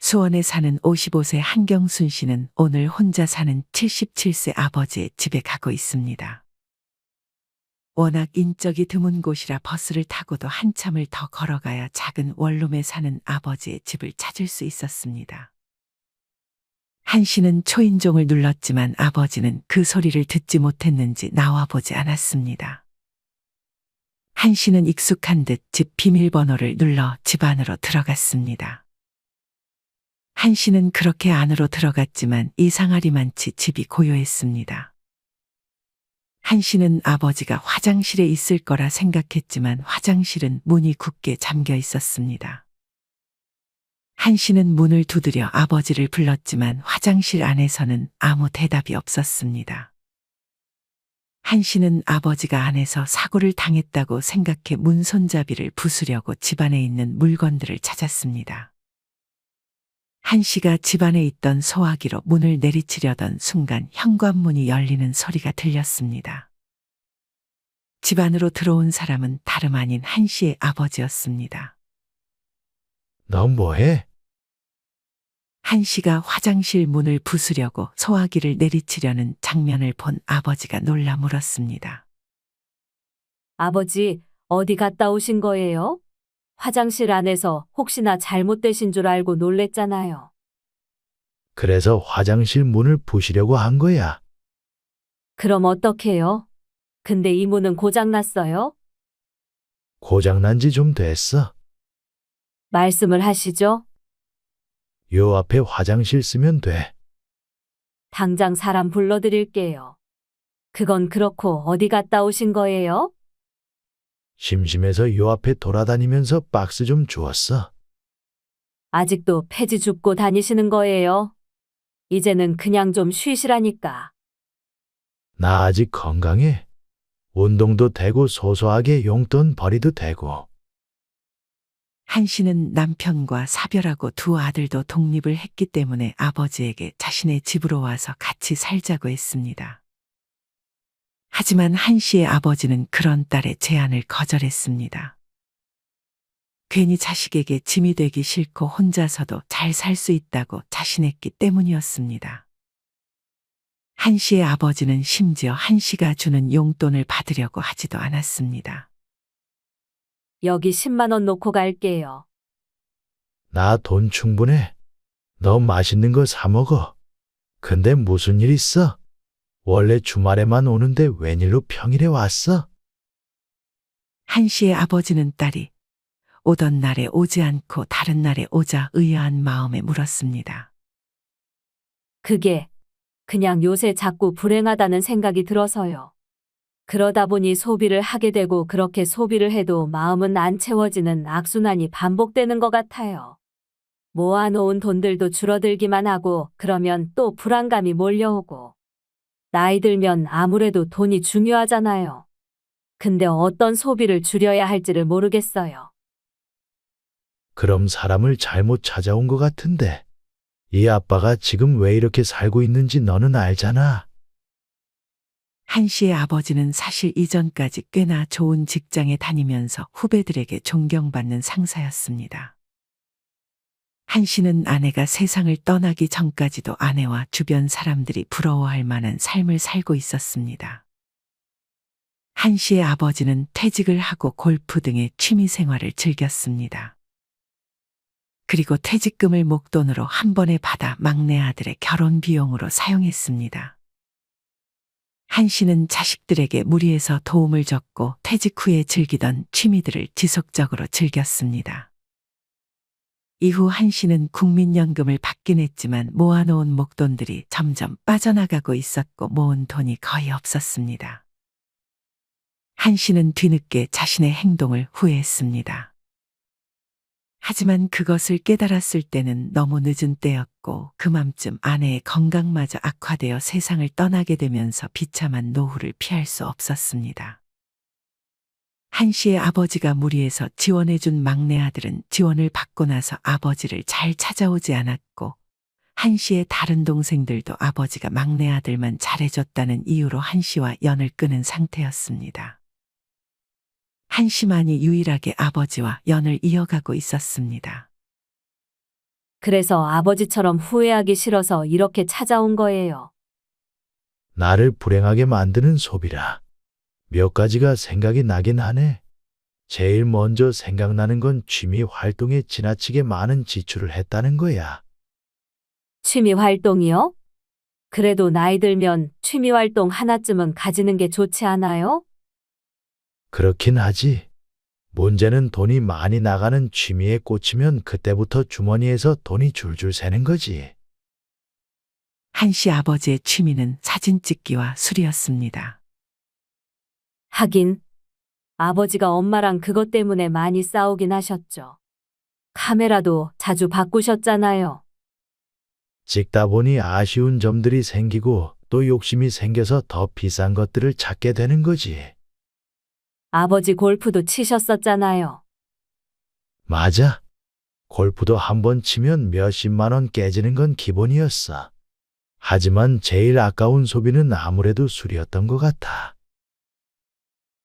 수원에 사는 55세 한경순 씨는 오늘 혼자 사는 77세 아버지의 집에 가고 있습니다. 워낙 인적이 드문 곳이라 버스를 타고도 한참을 더 걸어가야 작은 원룸에 사는 아버지의 집을 찾을 수 있었습니다. 한 씨는 초인종을 눌렀지만 아버지는 그 소리를 듣지 못했는지 나와보지 않았습니다. 한 씨는 익숙한 듯 집 비밀번호를 눌러 집 안으로 들어갔습니다. 한 씨는 그렇게 안으로 들어갔지만 이상하리만치 집이 고요했습니다. 한 씨는 아버지가 화장실에 있을 거라 생각했지만 화장실은 문이 굳게 잠겨 있었습니다. 한 씨는 문을 두드려 아버지를 불렀지만 화장실 안에서는 아무 대답이 없었습니다. 한 씨는 아버지가 안에서 사고를 당했다고 생각해 문 손잡이를 부수려고 집안에 있는 물건들을 찾았습니다. 한 씨가 집안에 있던 소화기로 문을 내리치려던 순간 현관문이 열리는 소리가 들렸습니다. 집 안으로 들어온 사람은 다름 아닌 한 씨의 아버지였습니다. 너 뭐해? 한 씨가 화장실 문을 부수려고 소화기를 내리치려는 장면을 본 아버지가 놀라 물었습니다. 아버지, 어디 갔다 오신 거예요? 화장실 안에서 혹시나 잘못되신 줄 알고 놀랬잖아요. 그래서 화장실 문을 부시려고 한 거야. 그럼 어떡해요? 근데 이 문은 고장났어요? 고장난 지 좀 됐어. 말씀을 하시죠. 요 앞에 화장실 쓰면 돼. 당장 사람 불러드릴게요. 그건 그렇고 어디 갔다 오신 거예요? 심심해서 요 앞에 돌아다니면서 박스 좀 주웠어. 아직도 폐지 줍고 다니시는 거예요? 이제는 그냥 좀 쉬시라니까. 나 아직 건강해. 운동도 되고 소소하게 용돈 벌이도 되고. 한 씨는 남편과 사별하고 두 아들도 독립을 했기 때문에 아버지에게 자신의 집으로 와서 같이 살자고 했습니다. 하지만 한 씨의 아버지는 그런 딸의 제안을 거절했습니다. 괜히 자식에게 짐이 되기 싫고 혼자서도 잘 살 수 있다고 자신했기 때문이었습니다. 한 씨의 아버지는 심지어 한 씨가 주는 용돈을 받으려고 하지도 않았습니다. 여기 10만 원 놓고 갈게요. 나 돈 충분해. 너 맛있는 거 사 먹어. 근데 무슨 일 있어? 원래 주말에만 오는데 웬일로 평일에 왔어? 한 씨의 아버지는 딸이 오던 날에 오지 않고 다른 날에 오자 의아한 마음에 물었습니다. 그게 그냥 요새 자꾸 불행하다는 생각이 들어서요. 그러다 보니 소비를 하게 되고 그렇게 소비를 해도 마음은 안 채워지는 악순환이 반복되는 것 같아요. 모아놓은 돈들도 줄어들기만 하고 그러면 또 불안감이 몰려오고. 나이 들면 아무래도 돈이 중요하잖아요. 근데 어떤 소비를 줄여야 할지를 모르겠어요. 그럼 사람을 잘못 찾아온 것 같은데. 이 아빠가 지금 왜 이렇게 살고 있는지 너는 알잖아. 한 씨의 아버지는 사실 이전까지 꽤나 좋은 직장에 다니면서 후배들에게 존경받는 상사였습니다. 한 씨는 아내가 세상을 떠나기 전까지도 아내와 주변 사람들이 부러워할 만한 삶을 살고 있었습니다. 한 씨의 아버지는 퇴직을 하고 골프 등의 취미 생활을 즐겼습니다. 그리고 퇴직금을 목돈으로 한 번에 받아 막내 아들의 결혼 비용으로 사용했습니다. 한 씨는 자식들에게 무리해서 도움을 줬고 퇴직 후에 즐기던 취미들을 지속적으로 즐겼습니다. 이후 한 씨는 국민연금을 받긴 했지만 모아놓은 목돈들이 점점 빠져나가고 있었고 모은 돈이 거의 없었습니다. 한 씨는 뒤늦게 자신의 행동을 후회했습니다. 하지만 그것을 깨달았을 때는 너무 늦은 때였고 그맘쯤 아내의 건강마저 악화되어 세상을 떠나게 되면서 비참한 노후를 피할 수 없었습니다. 한 씨의 아버지가 무리해서 지원해준 막내 아들은 지원을 받고 나서 아버지를 잘 찾아오지 않았고 한 씨의 다른 동생들도 아버지가 막내 아들만 잘해줬다는 이유로 한 씨와 연을 끊은 상태였습니다. 한 씨만이 유일하게 아버지와 연을 이어가고 있었습니다. 그래서 아버지처럼 후회하기 싫어서 이렇게 찾아온 거예요. 나를 불행하게 만드는 소비라. 몇 가지가 생각이 나긴 하네. 제일 먼저 생각나는 건 취미 활동에 지나치게 많은 지출을 했다는 거야. 취미 활동이요? 그래도 나이 들면 취미 활동 하나쯤은 가지는 게 좋지 않아요? 그렇긴 하지. 문제는 돈이 많이 나가는 취미에 꽂히면 그때부터 주머니에서 돈이 줄줄 새는 거지. 한씨 아버지의 취미는 사진 찍기와 술이었습니다. 하긴, 아버지가 엄마랑 그것 때문에 많이 싸우긴 하셨죠. 카메라도 자주 바꾸셨잖아요. 찍다 보니 아쉬운 점들이 생기고 또 욕심이 생겨서 더 비싼 것들을 찾게 되는 거지. 아버지 골프도 치셨었잖아요. 맞아. 골프도 한 번 치면 몇십만 원 깨지는 건 기본이었어. 하지만 제일 아까운 소비는 아무래도 술이었던 것 같아.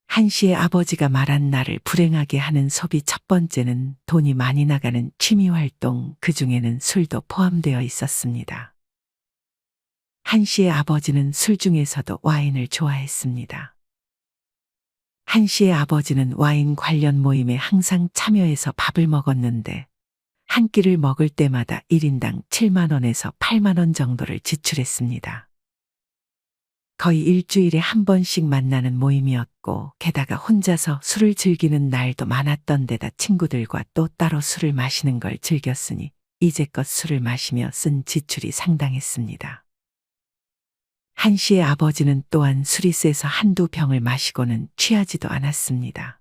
한씨의 아버지가 말한 나를 불행하게 하는 소비 첫 번째는 돈이 많이 나가는 취미 활동, 그 중에는 술도 포함되어 있었습니다. 한씨의 아버지는 술 중에서도 와인을 좋아했습니다. 한씨의 아버지는 와인 관련 모임에 항상 참여해서 밥을 먹었는데 한 끼를 먹을 때마다 1인당 7만 원에서 8만 원 정도를 지출했습니다. 거의 일주일에 한 번씩 만나는 모임이었고 게다가 혼자서 술을 즐기는 날도 많았던 데다 친구들과 또 따로 술을 마시는 걸 즐겼으니 이제껏 술을 마시며 쓴 지출이 상당했습니다. 한씨의 아버지는 또한 술이 세서 한두 병을 마시고는 취하지도 않았습니다.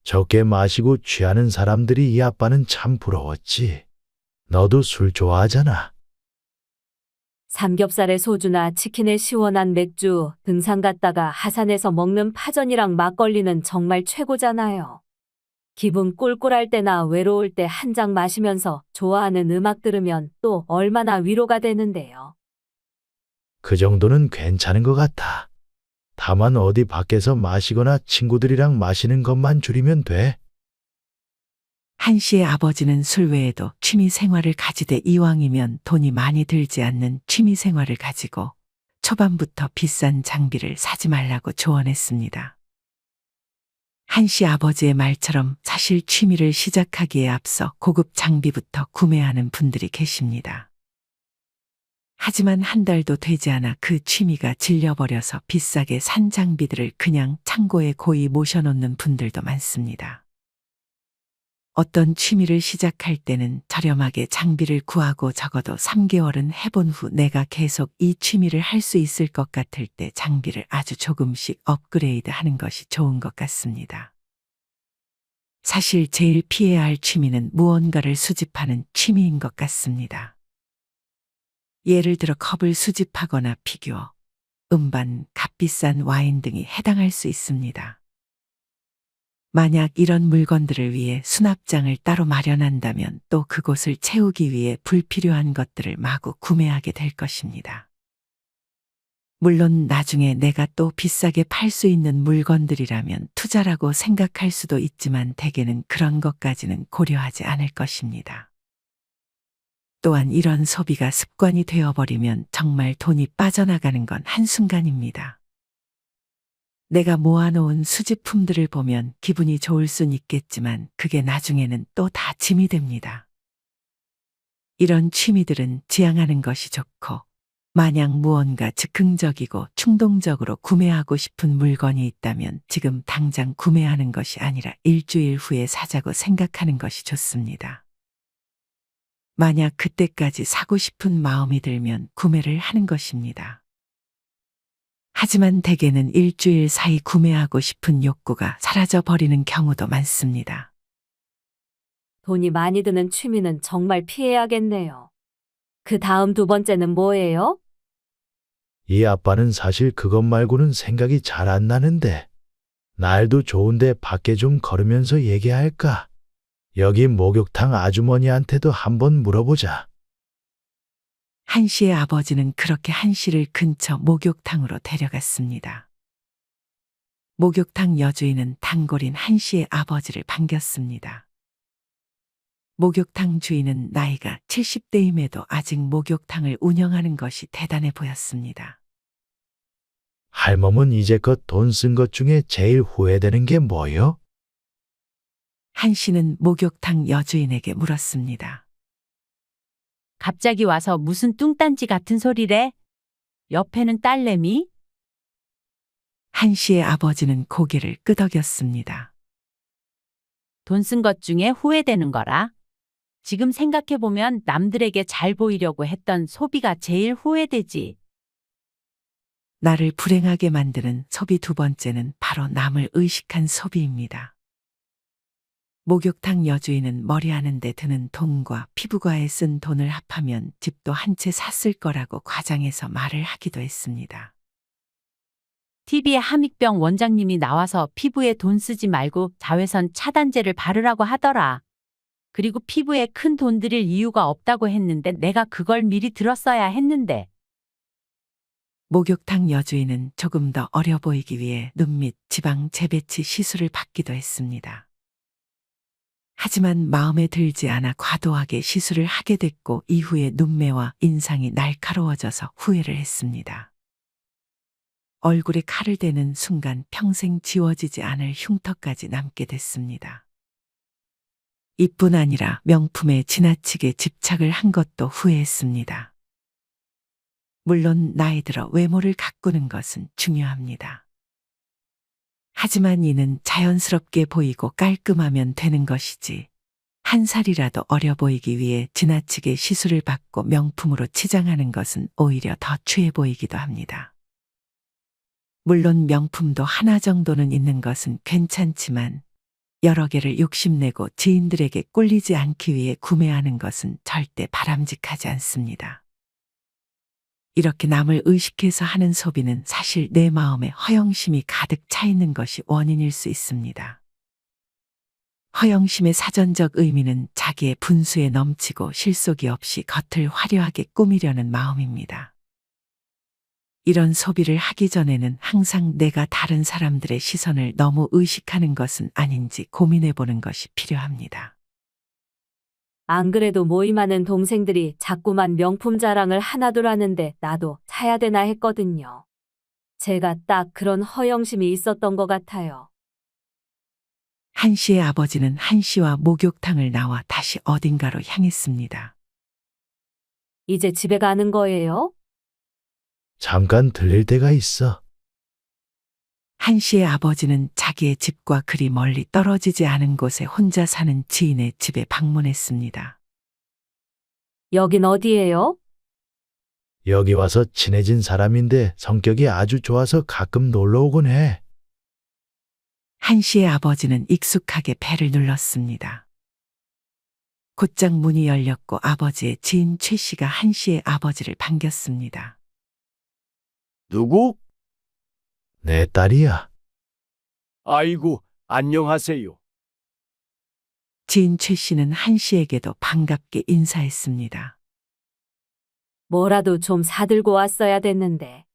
적게 마시고 취하는 사람들이 이 아빠는 참 부러웠지. 너도 술 좋아하잖아. 삼겹살에 소주나 치킨에 시원한 맥주, 등산 갔다가 하산해서 먹는 파전이랑 막걸리는 정말 최고잖아요. 기분 꿀꿀할 때나 외로울 때 한 잔 마시면서 좋아하는 음악 들으면 또 얼마나 위로가 되는데요. 그 정도는 괜찮은 것 같아. 다만 어디 밖에서 마시거나 친구들이랑 마시는 것만 줄이면 돼. 한씨의 아버지는 술 외에도 취미 생활을 가지되 이왕이면 돈이 많이 들지 않는 취미 생활을 가지고 초반부터 비싼 장비를 사지 말라고 조언했습니다. 한씨 아버지의 말처럼 사실 취미를 시작하기에 앞서 고급 장비부터 구매하는 분들이 계십니다. 하지만 한 달도 되지 않아 그 취미가 질려버려서 비싸게 산 장비들을 그냥 창고에 고이 모셔놓는 분들도 많습니다. 어떤 취미를 시작할 때는 저렴하게 장비를 구하고 적어도 3개월은 해본 후 내가 계속 이 취미를 할 수 있을 것 같을 때 장비를 아주 조금씩 업그레이드 하는 것이 좋은 것 같습니다. 사실 제일 피해야 할 취미는 무언가를 수집하는 취미인 것 같습니다. 예를 들어 컵을 수집하거나 피규어, 음반, 값비싼 와인 등이 해당할 수 있습니다. 만약 이런 물건들을 위해 수납장을 따로 마련한다면 또 그곳을 채우기 위해 불필요한 것들을 마구 구매하게 될 것입니다. 물론 나중에 내가 또 비싸게 팔 수 있는 물건들이라면 투자라고 생각할 수도 있지만 대개는 그런 것까지는 고려하지 않을 것입니다. 또한 이런 소비가 습관이 되어버리면 정말 돈이 빠져나가는 건 한순간입니다. 내가 모아놓은 수집품들을 보면 기분이 좋을 순 있겠지만 그게 나중에는 또 다 짐이 됩니다. 이런 취미들은 지양하는 것이 좋고 만약 무언가 즉흥적이고 충동적으로 구매하고 싶은 물건이 있다면 지금 당장 구매하는 것이 아니라 일주일 후에 사자고 생각하는 것이 좋습니다. 만약 그때까지 사고 싶은 마음이 들면 구매를 하는 것입니다. 하지만 대개는 일주일 사이 구매하고 싶은 욕구가 사라져 버리는 경우도 많습니다. 돈이 많이 드는 취미는 정말 피해야겠네요. 그 다음 두 번째는 뭐예요? 이 아빠는 사실 그것 말고는 생각이 잘 안 나는데. 날도 좋은데 밖에 좀 걸으면서 얘기할까? 여기 목욕탕 아주머니한테도 한번 물어보자. 한씨의 아버지는 그렇게 한씨를 근처 목욕탕으로 데려갔습니다. 목욕탕 여주인은 단골인 한씨의 아버지를 반겼습니다. 목욕탕 주인은 나이가 70대임에도 아직 목욕탕을 운영하는 것이 대단해 보였습니다. 할멈은 이제껏 돈 쓴 것 중에 제일 후회되는 게 뭐요? 한 씨는 목욕탕 여주인에게 물었습니다. 갑자기 와서 무슨 뚱딴지 같은 소리래? 옆에는 딸내미? 한 씨의 아버지는 고개를 끄덕였습니다. 돈 쓴 것 중에 후회되는 거라. 지금 생각해보면 남들에게 잘 보이려고 했던 소비가 제일 후회되지. 나를 불행하게 만드는 소비 두 번째는 바로 남을 의식한 소비입니다. 목욕탕 여주인은 머리하는 데 드는 돈과 피부과에 쓴 돈을 합하면 집도 한 채 샀을 거라고 과장해서 말을 하기도 했습니다. TV에 함익병 원장님이 나와서 피부에 돈 쓰지 말고 자외선 차단제를 바르라고 하더라. 그리고 피부에 큰 돈 들일 이유가 없다고 했는데 내가 그걸 미리 들었어야 했는데. 목욕탕 여주인은 조금 더 어려 보이기 위해 눈 밑 지방 재배치 시술을 받기도 했습니다. 하지만 마음에 들지 않아 과도하게 시술을 하게 됐고 이후에 눈매와 인상이 날카로워져서 후회를 했습니다. 얼굴에 칼을 대는 순간 평생 지워지지 않을 흉터까지 남게 됐습니다. 이뿐 아니라 명품에 지나치게 집착을 한 것도 후회했습니다. 물론 나이 들어 외모를 가꾸는 것은 중요합니다. 하지만 이는 자연스럽게 보이고 깔끔하면 되는 것이지, 한 살이라도 어려 보이기 위해 지나치게 시술을 받고 명품으로 치장하는 것은 오히려 더 추해 보이기도 합니다. 물론 명품도 하나 정도는 있는 것은 괜찮지만 여러 개를 욕심내고 지인들에게 꿀리지 않기 위해 구매하는 것은 절대 바람직하지 않습니다. 이렇게 남을 의식해서 하는 소비는 사실 내 마음에 허영심이 가득 차 있는 것이 원인일 수 있습니다. 허영심의 사전적 의미는 자기의 분수에 넘치고 실속이 없이 겉을 화려하게 꾸미려는 마음입니다. 이런 소비를 하기 전에는 항상 내가 다른 사람들의 시선을 너무 의식하는 것은 아닌지 고민해 보는 것이 필요합니다. 안 그래도 모임하는 동생들이 자꾸만 명품 자랑을 하나둘 하는데 나도 사야 되나 했거든요. 제가 딱 그런 허영심이 있었던 것 같아요. 한 씨의 아버지는 한 씨와 목욕탕을 나와 다시 어딘가로 향했습니다. 이제 집에 가는 거예요? 잠깐 들릴 때가 있어. 한 씨의 아버지는 자기의 집과 그리 멀리 떨어지지 않은 곳에 혼자 사는 지인의 집에 방문했습니다. 여긴 어디예요? 여기 와서 친해진 사람인데 성격이 아주 좋아서 가끔 놀러 오곤 해. 한 씨의 아버지는 익숙하게 배를 눌렀습니다. 곧장 문이 열렸고 아버지의 지인 최 씨가 한 씨의 아버지를 반겼습니다. 누구? 내 딸이야. 아이고, 안녕하세요. 지인 최 씨는 한 씨에게도 반갑게 인사했습니다. 뭐라도 좀 사들고 왔어야 됐는데.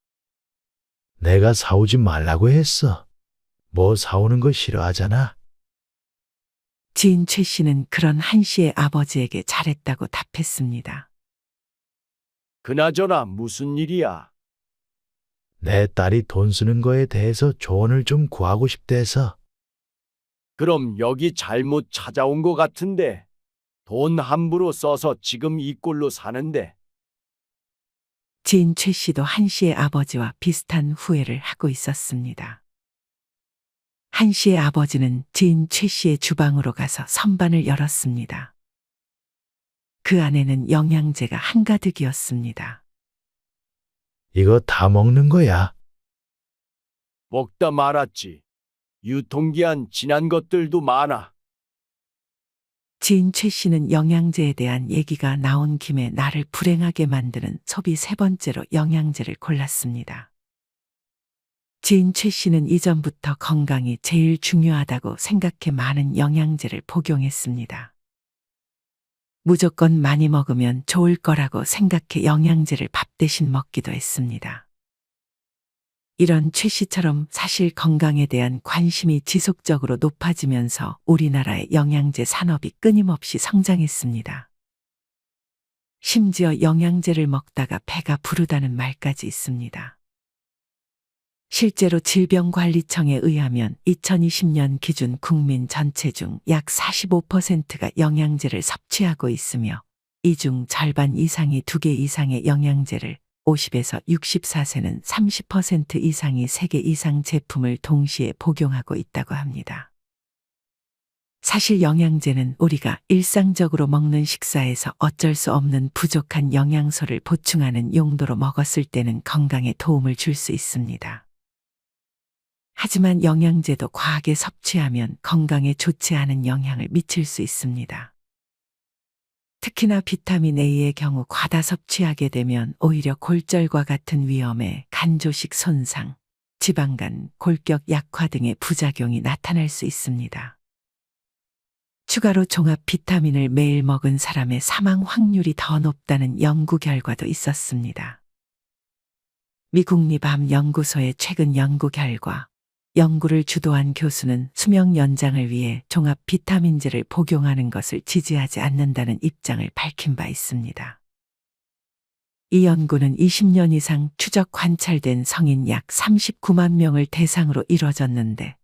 내가 사오지 말라고 했어. 뭐 사오는 거 싫어하잖아. 지인 최 씨는 그런 한 씨의 아버지에게 잘했다고 답했습니다. 그나저나 무슨 일이야? 내 딸이 돈 쓰는 거에 대해서 조언을 좀 구하고 싶대서. 그럼 여기 잘못 찾아온 것 같은데. 돈 함부로 써서 지금 이 꼴로 사는데. 지인 최 씨도 한 씨의 아버지와 비슷한 후회를 하고 있었습니다. 한 씨의 아버지는 지인 최 씨의 주방으로 가서 선반을 열었습니다. 그 안에는 영양제가 한가득이었습니다. 이거 다 먹는 거야. 먹다 말았지. 유통기한 지난 것들도 많아. 지인 최 씨는 영양제에 대한 얘기가 나온 김에 나를 불행하게 만드는 소비 세 번째로 영양제를 골랐습니다. 지인 최 씨는 이전부터 건강이 제일 중요하다고 생각해 많은 영양제를 복용했습니다. 무조건 많이 먹으면 좋을 거라고 생각해 영양제를 밥 대신 먹기도 했습니다. 이런 최 씨처럼 사실 건강에 대한 관심이 지속적으로 높아지면서 우리나라의 영양제 산업이 끊임없이 성장했습니다. 심지어 영양제를 먹다가 배가 부르다는 말까지 있습니다. 실제로 질병관리청에 의하면 2020년 기준 국민 전체 중 약 45%가 영양제를 섭취하고 있으며 이 중 절반 이상이 2개 이상의 영양제를, 50에서 64세는 30% 이상이 3개 이상 제품을 동시에 복용하고 있다고 합니다. 사실 영양제는 우리가 일상적으로 먹는 식사에서 어쩔 수 없는 부족한 영양소를 보충하는 용도로 먹었을 때는 건강에 도움을 줄 수 있습니다. 하지만 영양제도 과하게 섭취하면 건강에 좋지 않은 영향을 미칠 수 있습니다. 특히나 비타민 A의 경우 과다 섭취하게 되면 오히려 골절과 같은 위험에 간조식 손상, 지방간, 골격 약화 등의 부작용이 나타날 수 있습니다. 추가로 종합 비타민을 매일 먹은 사람의 사망 확률이 더 높다는 연구 결과도 있었습니다. 미 국립암연구소의 최근 연구 결과, 연구를 주도한 교수는 수명 연장을 위해 종합 비타민제를 복용하는 것을 지지하지 않는다는 입장을 밝힌 바 있습니다. 이 연구는 20년 이상 추적 관찰된 성인 약 39만 명을 대상으로 이뤄졌는데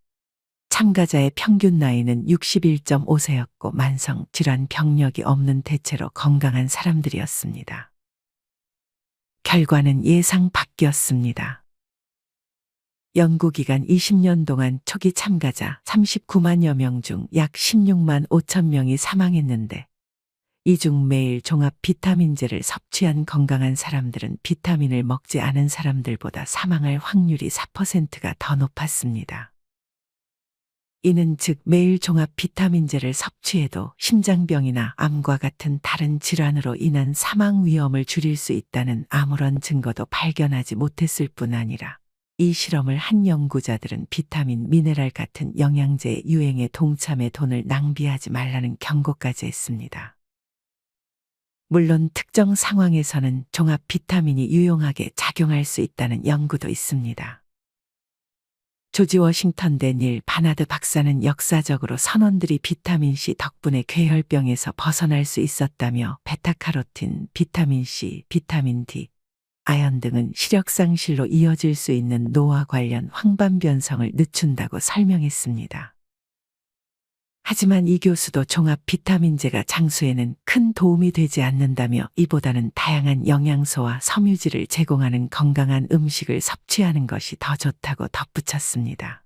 참가자의 평균 나이는 61.5세였고 만성 질환 병력이 없는 대체로 건강한 사람들이었습니다. 결과는 예상 밖이었습니다. 연구기간 20년 동안 초기 참가자 39만여 명 중 약 16만 5천 명이 사망했는데 이 중 매일 종합 비타민제를 섭취한 건강한 사람들은 비타민을 먹지 않은 사람들보다 사망할 확률이 4%가 더 높았습니다. 이는 즉 매일 종합 비타민제를 섭취해도 심장병이나 암과 같은 다른 질환으로 인한 사망 위험을 줄일 수 있다는 아무런 증거도 발견하지 못했을 뿐 아니라 이 실험을 한 연구자들은 비타민, 미네랄 같은 영양제의 유행에 동참해 돈을 낭비하지 말라는 경고까지 했습니다. 물론 특정 상황에서는 종합 비타민이 유용하게 작용할 수 있다는 연구도 있습니다. 조지 워싱턴대 닐 바나드 박사는 역사적으로 선원들이 비타민C 덕분에 괴혈병에서 벗어날 수 있었다며 베타카로틴, 비타민C, 비타민 D, 아연 등은 시력 상실로 이어질 수 있는 노화 관련 황반변성을 늦춘다고 설명했습니다. 하지만 이 교수도 종합 비타민제가 장수에는 큰 도움이 되지 않는다며 이보다는 다양한 영양소와 섬유질을 제공하는 건강한 음식을 섭취하는 것이 더 좋다고 덧붙였습니다.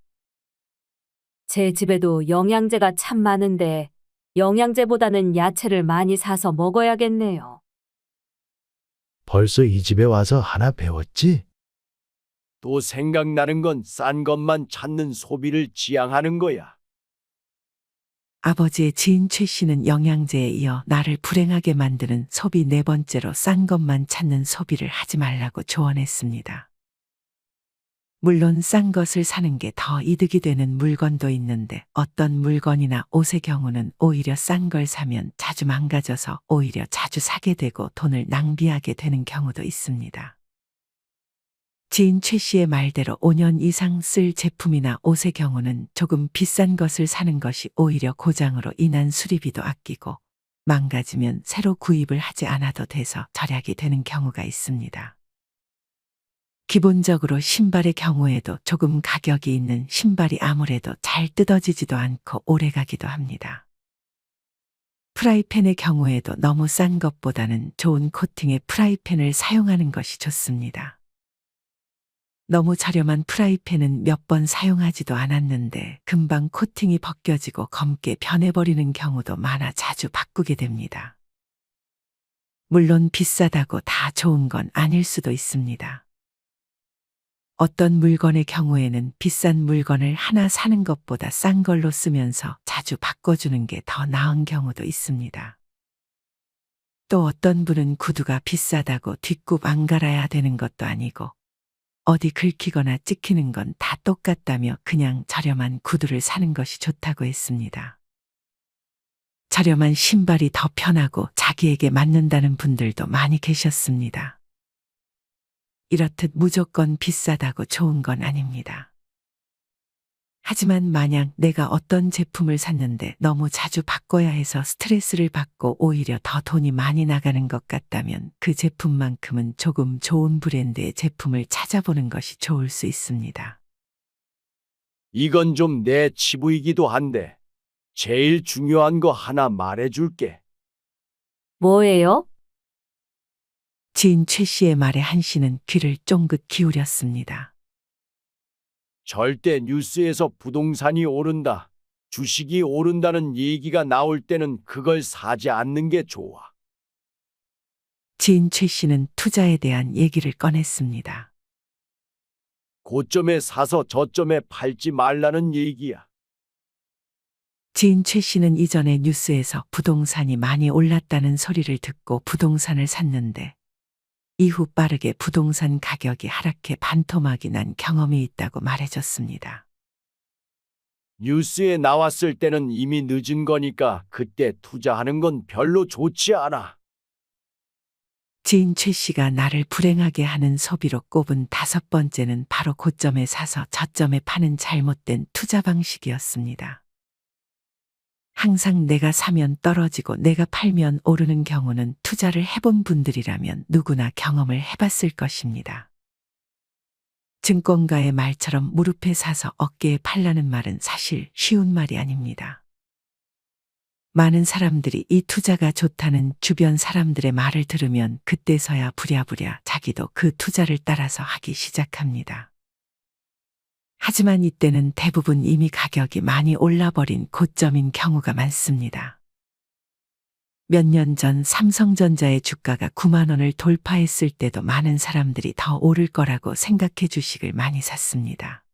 제 집에도 영양제가 참 많은데 영양제보다는 야채를 많이 사서 먹어야겠네요. 벌써 이 집에 와서 하나 배웠지? 또 생각나는 건 싼 것만 찾는 소비를 지향하는 거야. 아버지의 지인 최 씨는 영양제에 이어 나를 불행하게 만드는 소비 네 번째로 싼 것만 찾는 소비를 하지 말라고 조언했습니다. 물론 싼 것을 사는 게 더 이득이 되는 물건도 있는데 어떤 물건이나 옷의 경우는 오히려 싼 걸 사면 자주 망가져서 오히려 자주 사게 되고 돈을 낭비하게 되는 경우도 있습니다. 지인 최 씨의 말대로 5년 이상 쓸 제품이나 옷의 경우는 조금 비싼 것을 사는 것이 오히려 고장으로 인한 수리비도 아끼고 망가지면 새로 구입을 하지 않아도 돼서 절약이 되는 경우가 있습니다. 기본적으로 신발의 경우에도 조금 가격이 있는 신발이 아무래도 잘 뜯어지지도 않고 오래가기도 합니다. 프라이팬의 경우에도 너무 싼 것보다는 좋은 코팅의 프라이팬을 사용하는 것이 좋습니다. 너무 저렴한 프라이팬은 몇 번 사용하지도 않았는데 금방 코팅이 벗겨지고 검게 변해버리는 경우도 많아 자주 바꾸게 됩니다. 물론 비싸다고 다 좋은 건 아닐 수도 있습니다. 어떤 물건의 경우에는 비싼 물건을 하나 사는 것보다 싼 걸로 쓰면서 자주 바꿔주는 게 더 나은 경우도 있습니다. 또 어떤 분은 구두가 비싸다고 뒷굽 안 갈아야 되는 것도 아니고 어디 긁히거나 찍히는 건 다 똑같다며 그냥 저렴한 구두를 사는 것이 좋다고 했습니다. 저렴한 신발이 더 편하고 자기에게 맞는다는 분들도 많이 계셨습니다. 이렇듯 무조건 비싸다고 좋은 건 아닙니다. 하지만 만약 내가 어떤 제품을 샀는데 너무 자주 바꿔야 해서 스트레스를 받고 오히려 더 돈이 많이 나가는 것 같다면 그 제품만큼은 조금 좋은 브랜드의 제품을 찾아보는 것이 좋을 수 있습니다. 이건 좀 내 치부이기도 한데 제일 중요한 거 하나 말해줄게. 뭐예요? 지인 최 씨의 말에 한 씨는 귀를 쫑긋 기울였습니다. 절대 뉴스에서 부동산이 오른다, 주식이 오른다는 얘기가 나올 때는 그걸 사지 않는 게 좋아. 지인 최 씨는 투자에 대한 얘기를 꺼냈습니다. 고점에 사서 저점에 팔지 말라는 얘기야. 지인 최 씨는 이전에 뉴스에서 부동산이 많이 올랐다는 소리를 듣고 부동산을 샀는데 이후 빠르게 부동산 가격이 하락해 반토막이 난 경험이 있다고 말해줬습니다. 뉴스에 나왔을 때는 이미 늦은 거니까 그때 투자하는 건 별로 좋지 않아. 지인 최 씨가 나를 불행하게 하는 소비로 꼽은 5번째는 바로 고점에 사서 저점에 파는 잘못된 투자 방식이었습니다. 항상 내가 사면 떨어지고 내가 팔면 오르는 경우는 투자를 해본 분들이라면 누구나 경험을 해봤을 것입니다. 증권가의 말처럼 무릎에 사서 어깨에 팔라는 말은 사실 쉬운 말이 아닙니다. 많은 사람들이 이 투자가 좋다는 주변 사람들의 말을 들으면 그때서야 부랴부랴 자기도 그 투자를 따라서 하기 시작합니다. 하지만 이때는 대부분 이미 가격이 많이 올라버린 고점인 경우가 많습니다. 몇 년 전 삼성전자의 주가가 9만 원을 돌파했을 때도 많은 사람들이 더 오를 거라고 생각해 주식을 많이 샀습니다.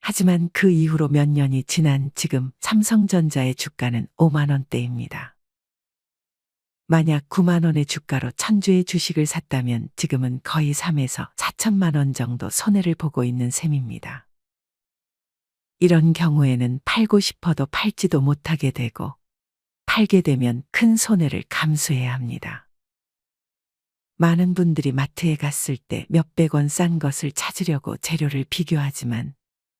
하지만 그 이후로 몇 년이 지난 지금 삼성전자의 주가는 5만 원대입니다. 만약 9만 원의 주가로 1000주의 주식을 샀다면 지금은 거의 3에서 4천만 원 정도 손해를 보고 있는 셈입니다. 이런 경우에는 팔고 싶어도 팔지도 못하게 되고 팔게 되면 큰 손해를 감수해야 합니다. 많은 분들이 마트에 갔을 때 몇백 원 싼 것을 찾으려고 재료를 비교하지만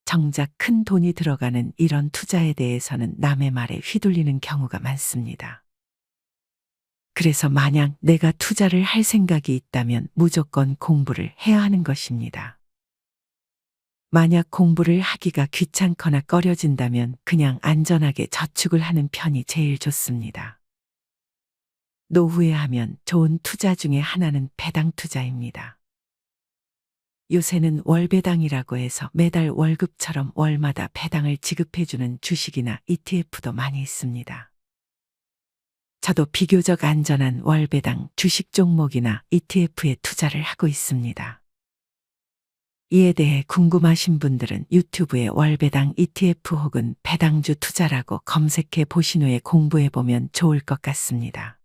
정작 큰 돈이 들어가는 이런 투자에 대해서는 남의 말에 휘둘리는 경우가 많습니다. 그래서 만약 내가 투자를 할 생각이 있다면 무조건 공부를 해야 하는 것입니다. 만약 공부를 하기가 귀찮거나 꺼려진다면 그냥 안전하게 저축을 하는 편이 제일 좋습니다. 노후에 하면 좋은 투자 중에 하나는 배당 투자입니다. 요새는 월배당이라고 해서 매달 월급처럼 월마다 배당을 지급해주는 주식이나 ETF도 많이 있습니다. 저도 비교적 안전한 월배당 주식 종목이나 ETF에 투자를 하고 있습니다. 이에 대해 궁금하신 분들은 유튜브에 월배당 ETF 혹은 배당주 투자라고 검색해 보신 후에 공부해 보면 좋을 것 같습니다.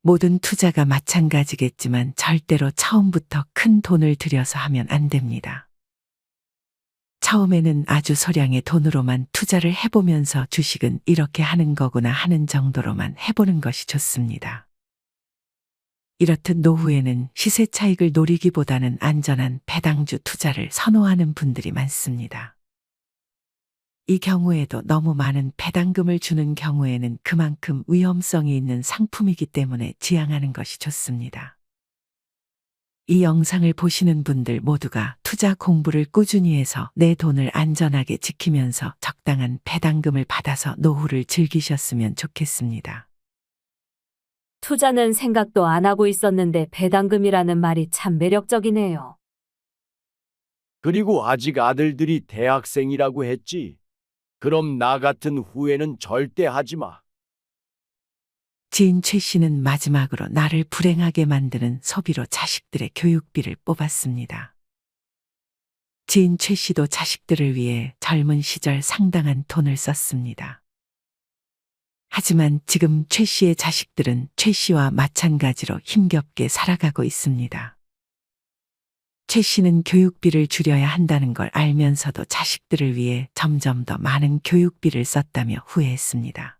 모든 투자가 마찬가지겠지만 절대로 처음부터 큰 돈을 들여서 하면 안 됩니다. 처음에는 아주 소량의 돈으로만 투자를 해보면서 주식은 이렇게 하는 거구나 하는 정도로만 해보는 것이 좋습니다. 이렇듯 노후에는 시세 차익을 노리기보다는 안전한 배당주 투자를 선호하는 분들이 많습니다. 이 경우에도 너무 많은 배당금을 주는 경우에는 그만큼 위험성이 있는 상품이기 때문에 지양하는 것이 좋습니다. 이 영상을 보시는 분들 모두가 투자 공부를 꾸준히 해서 내 돈을 안전하게 지키면서 적당한 배당금을 받아서 노후를 즐기셨으면 좋겠습니다. 투자는 생각도 안 하고 있었는데 배당금이라는 말이 참 매력적이네요. 그리고 아직 아들들이 대학생이라고 했지. 그럼 나 같은 후회는 절대 하지 마. 지인 최 씨는 마지막으로 나를 불행하게 만드는 소비로 자식들의 교육비를 뽑았습니다. 지인 최 씨도 자식들을 위해 젊은 시절 상당한 돈을 썼습니다. 하지만 지금 최 씨의 자식들은 최 씨와 마찬가지로 힘겹게 살아가고 있습니다. 최 씨는 교육비를 줄여야 한다는 걸 알면서도 자식들을 위해 점점 더 많은 교육비를 썼다며 후회했습니다.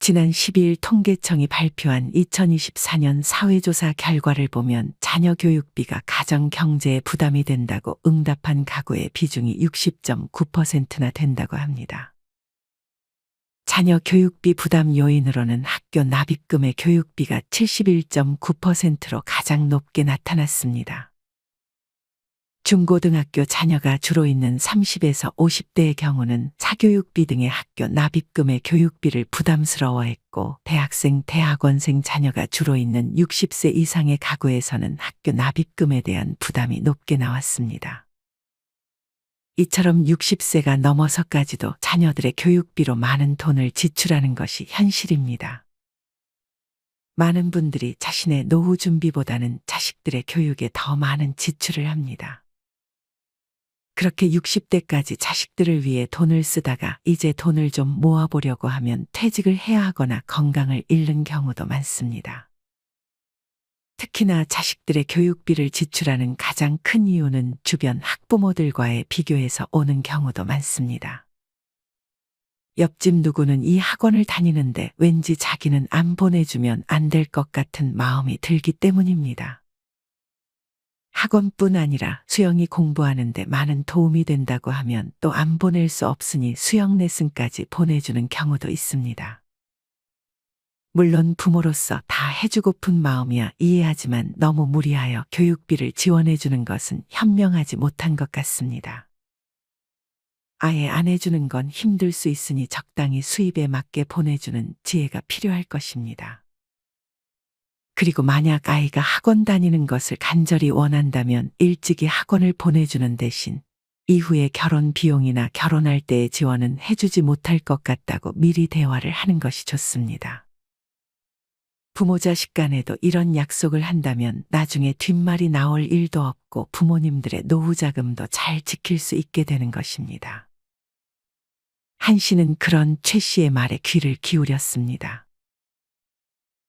지난 12일 통계청이 발표한 2024년 사회조사 결과를 보면 자녀 교육비가 가정 경제에 부담이 된다고 응답한 가구의 비중이 60.9%나 된다고 합니다. 자녀 교육비 부담 요인으로는 학교 납입금의 교육비가 71.9%로 가장 높게 나타났습니다. 중고등학교 자녀가 주로 있는 30에서 50대의 경우는 사교육비 등의 학교 납입금의 교육비를 부담스러워했고, 대학생, 대학원생 자녀가 주로 있는 60세 이상의 가구에서는 학교 납입금에 대한 부담이 높게 나왔습니다. 이처럼 60세가 넘어서까지도 자녀들의 교육비로 많은 돈을 지출하는 것이 현실입니다. 많은 분들이 자신의 노후 준비보다는 자식들의 교육에 더 많은 지출을 합니다. 그렇게 60대까지 자식들을 위해 돈을 쓰다가 이제 돈을 좀 모아보려고 하면 퇴직을 해야 하거나 건강을 잃는 경우도 많습니다. 특히나 자식들의 교육비를 지출하는 가장 큰 이유는 주변 학부모들과의 비교에서 오는 경우도 많습니다. 옆집 누구는 이 학원을 다니는데 왠지 자기는 안 보내주면 안 될 것 같은 마음이 들기 때문입니다. 학원뿐 아니라 수영이 공부하는데 많은 도움이 된다고 하면 또 안 보낼 수 없으니 수영 레슨까지 보내주는 경우도 있습니다. 물론 부모로서 다 해주고픈 마음이야 이해하지만 너무 무리하여 교육비를 지원해주는 것은 현명하지 못한 것 같습니다. 아예 안 해주는 건 힘들 수 있으니 적당히 수입에 맞게 보내주는 지혜가 필요할 것입니다. 그리고 만약 아이가 학원 다니는 것을 간절히 원한다면 일찍이 학원을 보내주는 대신 이후에 결혼 비용이나 결혼할 때의 지원은 해주지 못할 것 같다고 미리 대화를 하는 것이 좋습니다. 부모 자식 간에도 이런 약속을 한다면 나중에 뒷말이 나올 일도 없고 부모님들의 노후 자금도 잘 지킬 수 있게 되는 것입니다. 한 씨는 그런 최 씨의 말에 귀를 기울였습니다.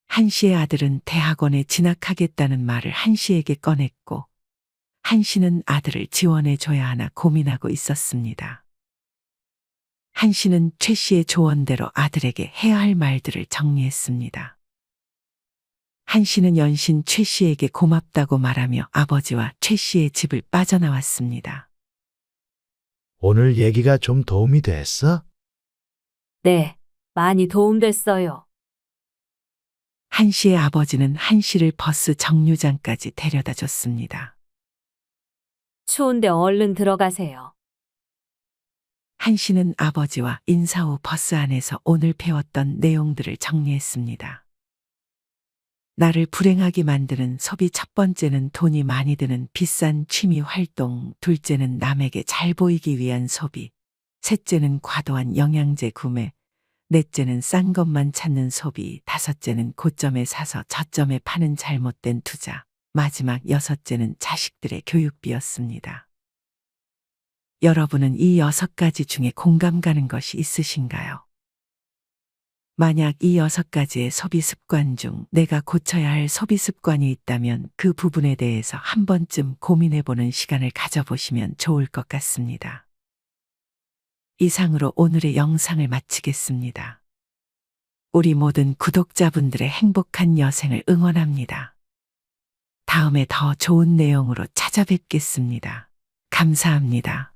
한 씨의 아들은 대학원에 진학하겠다는 말을 한 씨에게 꺼냈고, 한 씨는 아들을 지원해 줘야 하나 고민하고 있었습니다. 한 씨는 최 씨의 조언대로 아들에게 해야 할 말들을 정리했습니다. 한 씨는 연신 최 씨에게 고맙다고 말하며 아버지와 최 씨의 집을 빠져나왔습니다. 오늘 얘기가 좀 도움이 됐어? 네, 많이 도움됐어요. 한 씨의 아버지는 한 씨를 버스 정류장까지 데려다 줬습니다. 추운데 얼른 들어가세요. 한 씨는 아버지와 인사 후 버스 안에서 오늘 배웠던 내용들을 정리했습니다. 나를 불행하게 만드는 소비 첫 번째는 돈이 많이 드는 비싼 취미 활동, 둘째는 남에게 잘 보이기 위한 소비, 셋째는 과도한 영양제 구매, 넷째는 싼 것만 찾는 소비, 다섯째는 고점에 사서 저점에 파는 잘못된 투자, 마지막 여섯째는 자식들의 교육비였습니다. 여러분은 이 6가지 중에 공감 가는 것이 있으신가요? 만약 이 6가지의 소비 습관 중 내가 고쳐야 할 소비 습관이 있다면 그 부분에 대해서 한 번쯤 고민해보는 시간을 가져보시면 좋을 것 같습니다. 이상으로 오늘의 영상을 마치겠습니다. 우리 모든 구독자분들의 행복한 여생을 응원합니다. 다음에 더 좋은 내용으로 찾아뵙겠습니다. 감사합니다.